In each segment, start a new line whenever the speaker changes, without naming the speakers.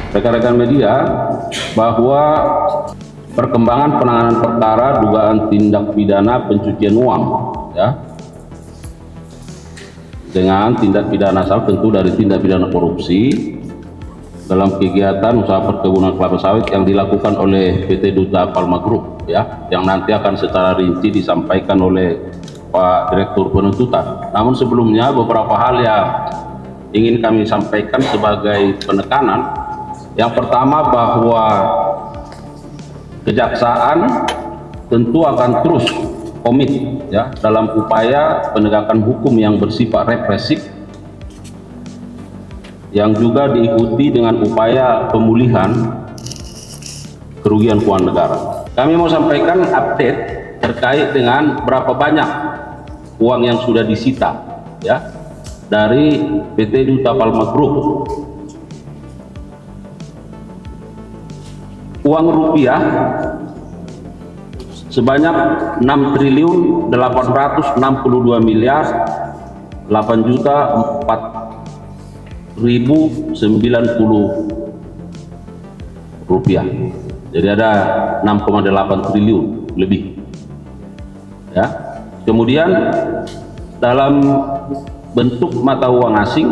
rekan-rekan media bahwa perkembangan penanganan perkara dugaan tindak pidana pencucian uang, ya, dengan tindak pidana asal tentu dari tindak pidana korupsi dalam kegiatan usaha perkebunan kelapa sawit yang dilakukan oleh PT Duta Palma Group, ya, yang nanti akan secara rinci disampaikan oleh Pak Direktur Penuntutan. Namun sebelumnya beberapa hal yang ingin kami sampaikan sebagai penekanan. Yang pertama, bahwa Kejaksaan tentu akan terus komit, ya, dalam upaya penegakan hukum yang bersifat represif, yang juga diikuti dengan upaya pemulihan kerugian keuangan negara. Kami mau sampaikan update terkait dengan berapa banyak uang yang sudah disita, ya, dari PT Duta Palma Group. Uang rupiah sebanyak 6.862 miliar 8.004.090 rupiah. Jadi ada 6,8 triliun lebih, ya. Kemudian dalam bentuk mata uang asing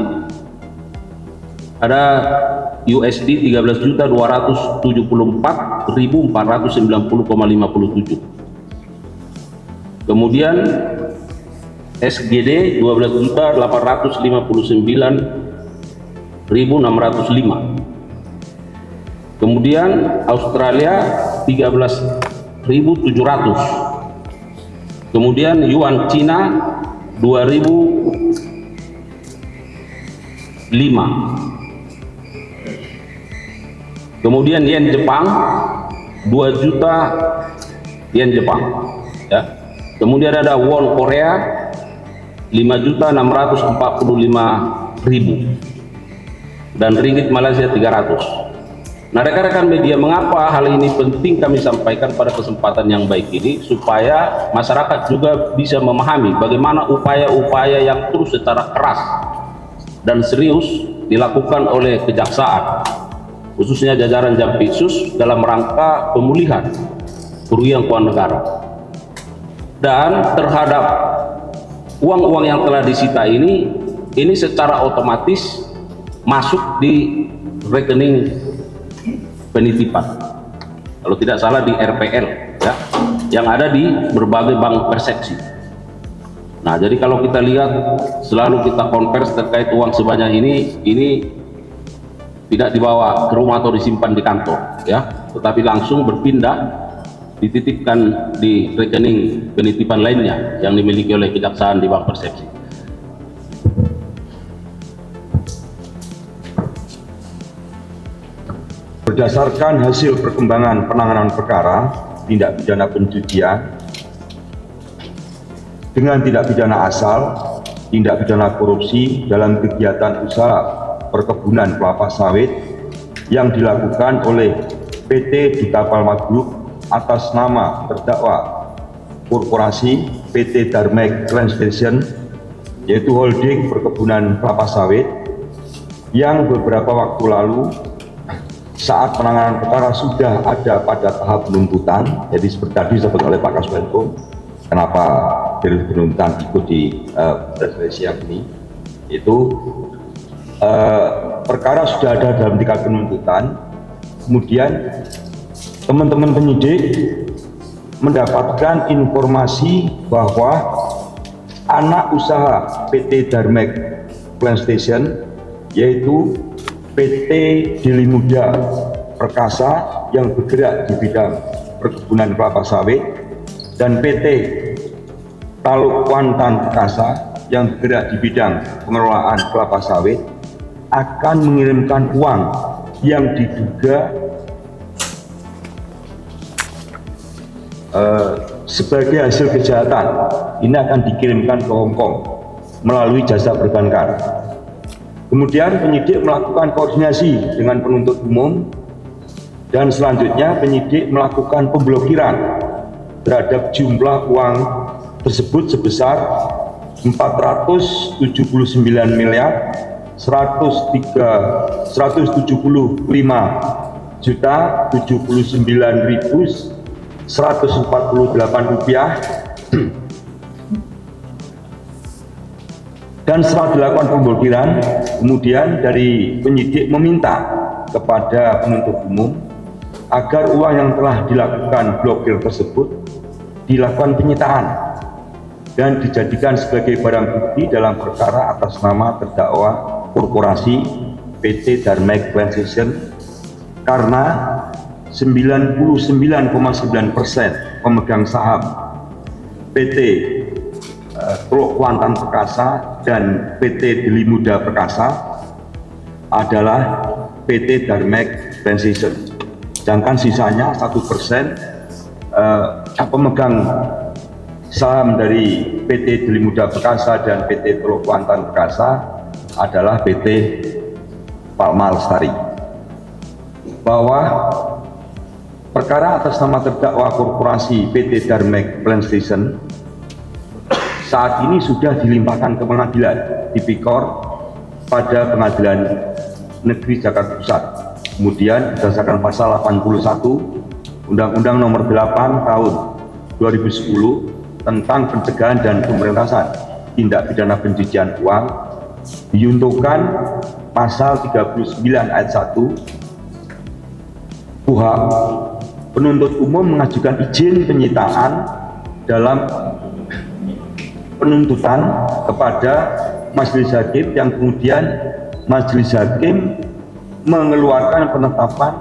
ada USD 13.274.490,57. Kemudian SGD 12.859.605. Kemudian Australia 13.700. Kemudian yuan Cina 2.005. Kemudian yen Jepang 2 juta yen Jepang, ya. Kemudian ada won Korea 5.645.000 dan ringgit Malaysia 300. Nah, rekan-rekan media, mengapa hal ini penting kami sampaikan pada kesempatan yang baik ini, supaya masyarakat juga bisa memahami bagaimana upaya-upaya yang terus secara keras dan serius dilakukan oleh Kejaksaan, khususnya jajaran Jampitsus, dalam rangka pemulihan kerugian keuangan negara. Dan terhadap uang-uang yang telah disita ini secara otomatis masuk di rekening penitipan, kalau tidak salah di RPL, ya, yang ada di berbagai bank persepsi. Nah, jadi kalau kita lihat, selalu kita konvers terkait uang sebanyak ini tidak dibawa ke rumah atau disimpan di kantor, ya, tetapi langsung berpindah dititipkan di rekening penitipan lainnya yang dimiliki oleh Kejaksaan di bank persepsi.
Berdasarkan hasil perkembangan penanganan perkara tindak pidana pencucian dengan tindak pidana asal, tindak pidana korupsi dalam kegiatan usaha perkebunan kelapa sawit yang dilakukan oleh PT Duta Palma Group atas nama terdakwa korporasi PT Darmek Plantation, yaitu holding perkebunan kelapa sawit, yang beberapa waktu lalu saat penanganan perkara sudah ada pada tahap penuntutan. Jadi seperti tadi disebut oleh Pak Kasmenko, kenapa dari penuntutan ikut di siang ini, itu perkara sudah ada dalam tingkat penuntutan. Kemudian teman-teman penyidik mendapatkan informasi bahwa anak usaha PT Darmek Plantation, yaitu PT Deli Muda Perkasa yang bergerak di bidang perkebunan kelapa sawit, dan PT Taluk Kuantan Perkasa yang bergerak di bidang pengelolaan kelapa sawit, akan mengirimkan uang yang diduga sebagai hasil kejahatan ini akan dikirimkan ke Hong Kong melalui jasa perbankan. Kemudian penyidik melakukan koordinasi dengan penuntut umum, dan selanjutnya penyidik melakukan pemblokiran terhadap jumlah uang tersebut sebesar 479 miliar Rp175.179.148 dan setelah dilakukan pemblokiran, kemudian dari penyidik meminta kepada penuntut umum agar uang yang telah dilakukan blokir tersebut dilakukan penyitaan dan dijadikan sebagai barang bukti dalam perkara atas nama terdakwa korporasi PT Darmek Transition, karena 99,9% pemegang saham PT Teluk Kuantan Perkasa dan PT Deli Muda Perkasa adalah PT Darmek Transition. Sedangkan sisanya 1% pemegang saham dari PT Deli Muda Perkasa dan PT Teluk Kuantan Perkasa adalah PT Palma Lestari. Bahwa perkara atas nama terdakwa korporasi PT Darmek Transition saat ini sudah dilimpahkan ke pengadilan Tipikor pada Pengadilan Negeri Jakarta Pusat. Kemudian berdasarkan pasal 81 Undang-Undang Nomor 8 Tahun 2010 tentang pencegahan dan pemberantasan tindak pidana pencucian uang, diuntukkan pasal 39 ayat 1 KUHP, penuntut umum mengajukan izin penyitaan dalam penuntutan kepada majelis hakim, yang kemudian majelis hakim mengeluarkan penetapan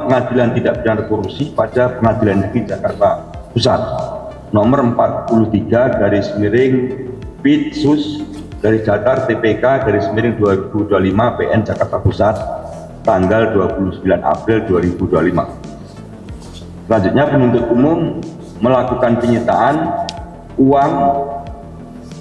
pengadilan tidak pidana korupsi pada Pengadilan Negeri Jakarta Pusat nomor 43/Pitsus/Jatar/TPK/2025 PN Jakarta Pusat tanggal 29 April 2025. Selanjutnya penuntut umum melakukan penyitaan uang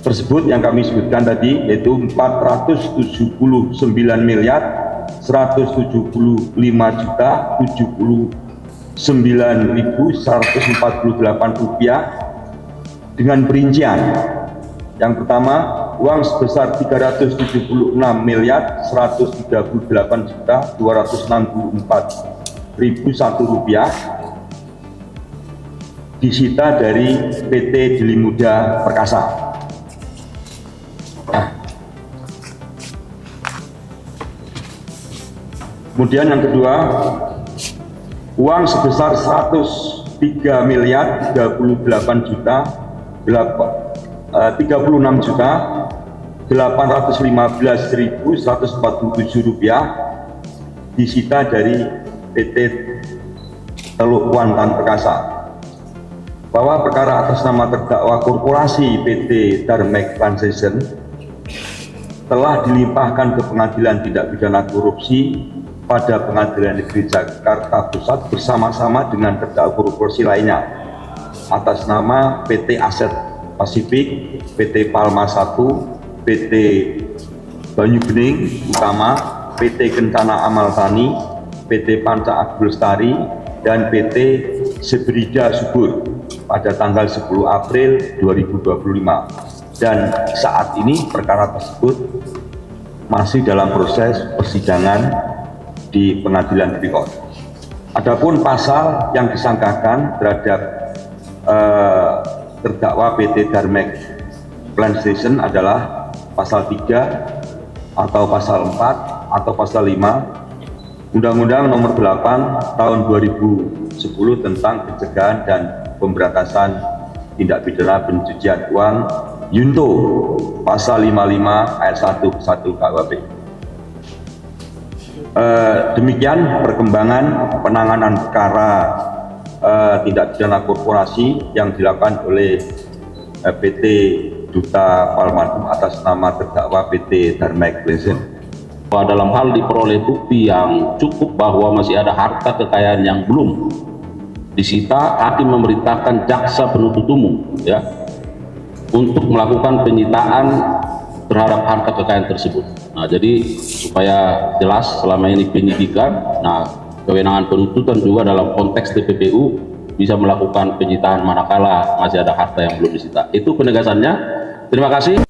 tersebut yang kami sebutkan tadi, yaitu 479.175.079.148 rupiah dengan perincian. Yang pertama, uang sebesar 378.264.1 rupiah disita dari PT Deli Muda Perkasa. Kemudian yang kedua, uang sebesar 36.815.147 rupiah disita dari PT Teluk Kuantan Perkasa. Bahwa perkara atas nama terdakwa korporasi PT Darmek Transition telah dilimpahkan ke Pengadilan Tindak Pidana Korupsi pada Pengadilan Negeri Jakarta Pusat bersama-sama dengan terdakwa korupsi lainnya atas nama PT Aset Pasifik, PT Palma 1, PT Banyu Bening Utama, PT Kencana Amal Tani, PT Panca Abdul Lestari, dan PT Sebrida Subur pada tanggal 10 April 2025, dan saat ini perkara tersebut masih dalam proses persidangan di Pengadilan Tipikor. Adapun pasal yang disangkakan terhadap terdakwa PT Darmek Transition adalah pasal 3 atau pasal 4 atau pasal 5 Undang-Undang Nomor 8 Tahun 2010 tentang pencegahan dan pemberantasan tindak pidana pencucian uang, Yunto pasal 55 ayat 1 KUHP. Demikian perkembangan penanganan perkara tindak pidana korporasi yang dilakukan oleh PT Duta Palmadum atas nama terdakwa PT Darmek Transition.
Dalam hal diperoleh bukti yang cukup bahwa masih ada harta kekayaan yang belum disita, hakim memerintahkan jaksa penuntut umum untuk melakukan penyitaan terhadap harta kekayaan tersebut. Nah, jadi supaya jelas selama ini penyidikan, nah kewenangan penuntutan juga dalam konteks TPPU bisa melakukan penyitaan manakala masih ada harta yang belum disita. Itu penegasannya. Terima kasih.